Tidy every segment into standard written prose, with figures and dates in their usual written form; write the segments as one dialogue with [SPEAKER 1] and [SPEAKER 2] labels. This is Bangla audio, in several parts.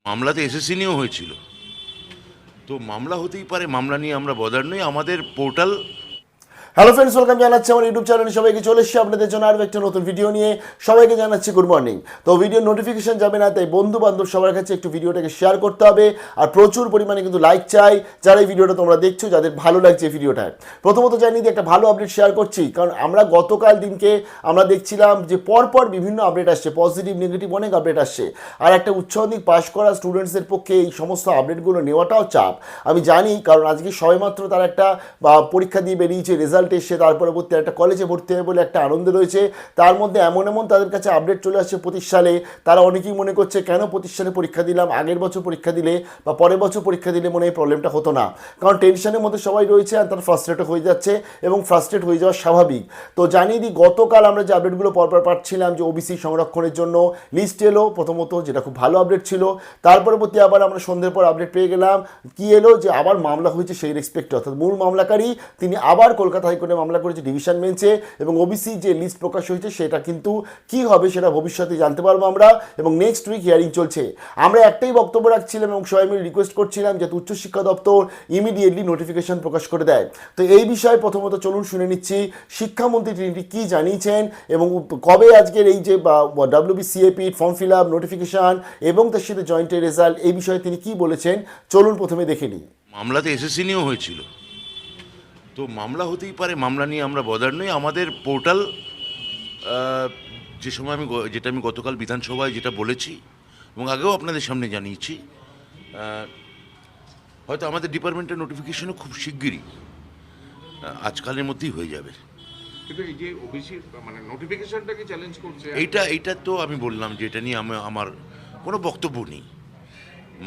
[SPEAKER 1] মামলাতে এসএসসি নিয়েও হয়েছিল, তো মামলা হতেই পারে, মামলা নিয়ে আমরা বদার নই। আমাদের পোর্টাল।
[SPEAKER 2] হ্যালো ফ্রেন্ডস, ওয়েলকাম জানাচ্ছি আমার ইউটিউব চ্যানেলে সবাইকে। চলে এসেছি আপনাদের জন্য আরও একটা নতুন ভিডিও নিয়ে। সবাইকে জানাচ্ছি গুড মর্নিং। তো ভিডিওর নোটিফিকেশন যাবে না, তাই বন্ধু বান্ধব সবার কাছে একটু ভিডিওটাকে শেয়ার করতে হবে, আর প্রচুর পরিমাণে কিন্তু লাইক চাই যারা এই ভিডিওটা তোমরা দেখছো, যাদের ভালো লাগছে এই ভিডিওটায়। প্রথমত জানিয়ে দিয়ে একটা ভালো আপডেট শেয়ার করছি, কারণ আমরা গতকাল দিনকে আমরা দেখছিলাম যে পরপর বিভিন্ন আপডেট আসছে, পজিটিভ নেগেটিভ অনেক আপডেট আসছে, আর একটা উচ্চমাধ্যমিক পাশ করা স্টুডেন্টসদের পক্ষে এই সমস্ত আপডেটগুলো নেওয়াটাও চাপ। আমি জানি, কারণ আজকে সবেমাত্র তারা একটা পরীক্ষা দিয়ে বেরিয়েছে, রেজাল্ট এসে তারপরে একটা কলেজে ভর্তি হবে বলে একটা আনন্দ রয়েছে। তার মধ্যে এমন তাদের কাছে আপডেট চলে আসছে 25 সালে। তারা অনেকেই মনে করছে কেন 25 সালে পরীক্ষা দিলাম, আগের বছর পরীক্ষা দিলে বা পরের বছর পরীক্ষা দিলে মনে এই প্রবলেমটা হতো না। কারণ টেনশনের মধ্যে সবাই রয়েছে আর তারা ফ্রাস্ট্রেট হয়ে যাচ্ছে, এবং ফ্রাস্ট্রেট হয়ে যাওয়া স্বাভাবিক। তো জানিয়ে দিই, গতকাল আমরা যে আপডেটগুলো পরপর পাচ্ছিলাম যে ওবিসি সংরক্ষণের জন্য লিস্ট এলো প্রথমত, যেটা খুব ভালো আপডেট ছিল। তার পরবর্তী আবার আমরা সন্ধ্যের পর আপডেট পেয়ে গেলাম, কি এলো যে আবার মামলা হয়েছে সেই রেসপেক্টে, অর্থাৎ মূল মামলাকারী তিনি আবার কলকাতা হাইকোর্টে মামলা করেছে ডিভিশন বেঞ্চে, এবং ওবিসি যে লিস্ট প্রকাশ হয়েছে সেটা কিন্তু কি হবে সেটা ভবিষ্যতে জানতে পারবো আমরা, এবং নেক্সট উইক হিয়ারিং চলছে। আমরা একটাই বক্তব্য রাখছিলাম এবং সবাই মিলে রিকোয়েস্ট করছিলাম যাতে উচ্চশিক্ষা দপ্তর ইমিডিয়েটলি নোটিফিকেশন প্রকাশ করে দেয়। তো এই বিষয়ে প্রথমত চলুন শুনে নিচ্ছি শিক্ষামন্ত্রী তিনি কী জানিয়েছেন, এবং কবে আজকের এই যে WBCAP form fill up notification এবং তার সাথে জয়েন্টের রেজাল্ট, এই বিষয়ে তিনি কী বলেছেন চলুন প্রথমে দেখে নিই।
[SPEAKER 1] মামলাতে এসএসসি নিয়েও হয়েছিল, তো মামলা হতেই পারে, মামলা নিয়ে আমরা বদার নই। আমাদের পোর্টাল, যে সময় যেটা আমি গতকাল বিধানসভায় যেটা বলেছি এবং আগেও আপনাদের সামনে জানিয়েছি, হয়তো আমাদের ডিপার্টমেন্টের নোটিফিকেশনও খুব শিগগিরই আজকালের মধ্যেই হয়ে যাবে।
[SPEAKER 3] কিন্তু এই যে ওবিসি মানে নোটিফিকেশনটাকে চ্যালেঞ্জ করছে,
[SPEAKER 1] এইটা তো আমি বললাম যে এটা নিয়ে আমার কোনো বক্তব্য নেই,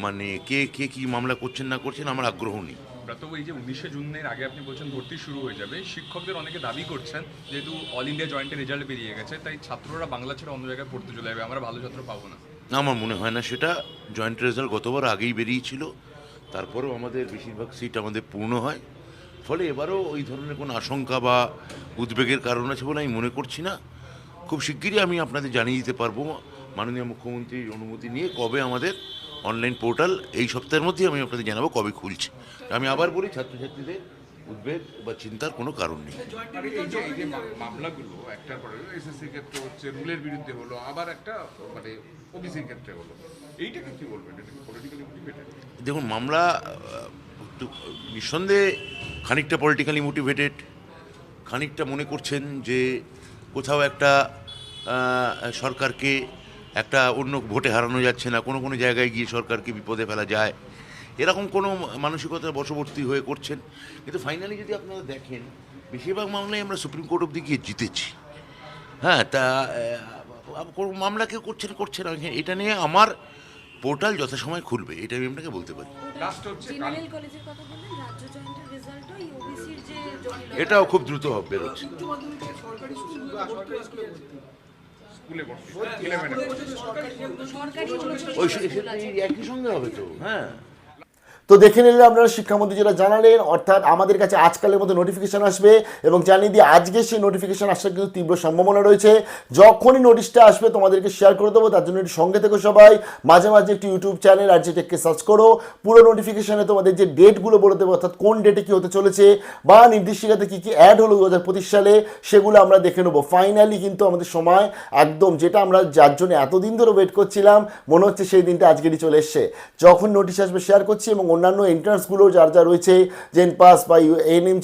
[SPEAKER 1] মানে কে কি মামলা করছেন না করছেন আমার আগ্রহ নেই।
[SPEAKER 4] ব্রাতবাবু, এই যে 19শে জুনের আগে আপনি বলছেন ভর্তি শুরু হয়ে যাবে, শিক্ষকদের অনেকে দাবি করছেন যেহেতু অল ইন্ডিয়া জয়েন্টের রেজাল্ট বেরিয়ে গেছে তাই ছাত্ররা বাংলা ছেড়ে অন্য জায়গায় পড়তে চলে যাবে, আমরা ভালো ছাত্র পাবো না।
[SPEAKER 1] আমার মনে হয় না সেটা। জয়েন্ট রেজাল্ট গতবার আগেই বেরিয়েছিল, তারপরেও আমাদের বেশিরভাগ সিট আমাদের পূর্ণ হয়, ফলে এবারও ওই ধরনের কোনো আশঙ্কা বা উদ্বেগের কারণ আছে বলে আমি মনে করছি না। খুব শিগগিরই আমি আপনাদের জানিয়ে দিতে পারবো মাননীয় মুখ্যমন্ত্রীর অনুমতি নিয়ে কবে আমাদের অনলাইন পোর্টাল, এই সপ্তাহের মধ্যেই আমি আপনাদের জানাবো কবে খুলছে। আমি আবার বলি, ছাত্রছাত্রীদের উদ্বেগ বা চিন্তার কোনো কারণ নেই।
[SPEAKER 3] এই যে মামলাগুলো একটার পরে এসএসসি ক্ষেত্রে হচ্ছে, রুলের বিরুদ্ধে হলো, আবার একটা মানে ওবিসির ক্ষেত্রে হলো, এইটাকে কি বলবেন? এটা কি পলিটিক্যালি মোটিভেটেড?
[SPEAKER 1] দেখুন, মামলা নিঃসন্দেহে খানিকটা পলিটিক্যালি মোটিভেটেড, খানিকটা মনে করছেন যে কোথাও একটা সরকারকে একটা অন্য ভোটে হারানো যাচ্ছে না, কোনো জায়গায় গিয়ে সরকারকে বিপদে ফেলা যায়, এরকম কোনো মানসিকতার বশবর্তী হয়ে করছেন। কিন্তু ফাইনালি যদি আপনারা দেখেন, বেশিরভাগ মামলায় আমরা সুপ্রিম কোর্ট অবধি গিয়ে জিতেছি। হ্যাঁ, তা কোনো মামলা কেউ করছে না। এটা নিয়ে আমার পোর্টাল যথাসময় খুলবে, এটা আমি আপনাকে বলতে পারি। এটাও খুব দ্রুত বেরোচ্ছে। ওই একই সঙ্গে হবে তো। হ্যাঁ,
[SPEAKER 2] তো দেখে নিলে আপনারা শিক্ষামন্ত্রী যেটা জানালেন, অর্থাৎ আমাদের কাছে আজকালের মধ্যে নোটিফিকেশান আসবে, এবং জানিয়ে দিয়ে আজকে সেই নোটিফিকেশান আসার কিন্তু তীব্র সম্ভাবনা রয়েছে। যখনই নোটিশটা আসবে তোমাদেরকে শেয়ার করে দেবো, তার জন্য একটু সঙ্গে থেকো সবাই। মাঝে মাঝে একটি ইউটিউব চ্যানেল আর টেককে সার্চ করো, পুরো নোটিফিকেশানে তোমাদের যে ডেটগুলো বলে দেবো, অর্থাৎ কোন ডেটে কী হতে চলেছে বা নির্দেশিকাতে কী কী অ্যাড হলো 2025 সালে, সেগুলো আমরা দেখে নেবো। ফাইনালি কিন্তু আমাদের সময় একদম, যেটা আমরা যার জন্য এতদিন ধরে ওয়েট করছিলাম, মনে হচ্ছে সেই দিনটা আজকেরই চলে এসছে। যখন নোটিশ আসবে শেয়ার করছি, এবং অন্যান্য এন্ট্রান্সগুলো যা রয়েছে, জেনপাস বা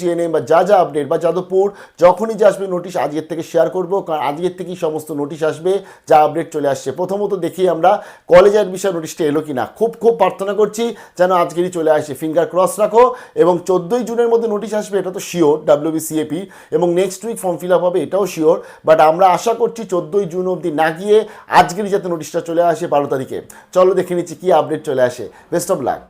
[SPEAKER 2] জিএনএম বা যা আপডেট বা যাদবপুর, যখনই যে আসবে নোটিশ আজকের থেকে শেয়ার করবো, কারণ আজকের থেকেই সমস্ত নোটিশ আসবে, যা আপডেট চলে আসছে। প্রথমত দেখি আমরা কলেজ অ্যাডমিশন নোটিশটা এলো কিনা, খুব প্রার্থনা করছি যেন আজকেরই চলে আসে, ফিঙ্গার ক্রস রাখো। এবং 14ই জুনের মধ্যে নোটিশ আসবে, এটা তো শিওর WBCAP, এবং next week form fill up হবে, এটাও শিওর। বাট আমরা আশা করছি 14ই জুন অবধি না গিয়ে আজকেরই যাতে নোটিশটা চলে আসে 12 তারিখে। চলো দেখে নিচ্ছি কি আপডেট চলে আসে। Best of luck.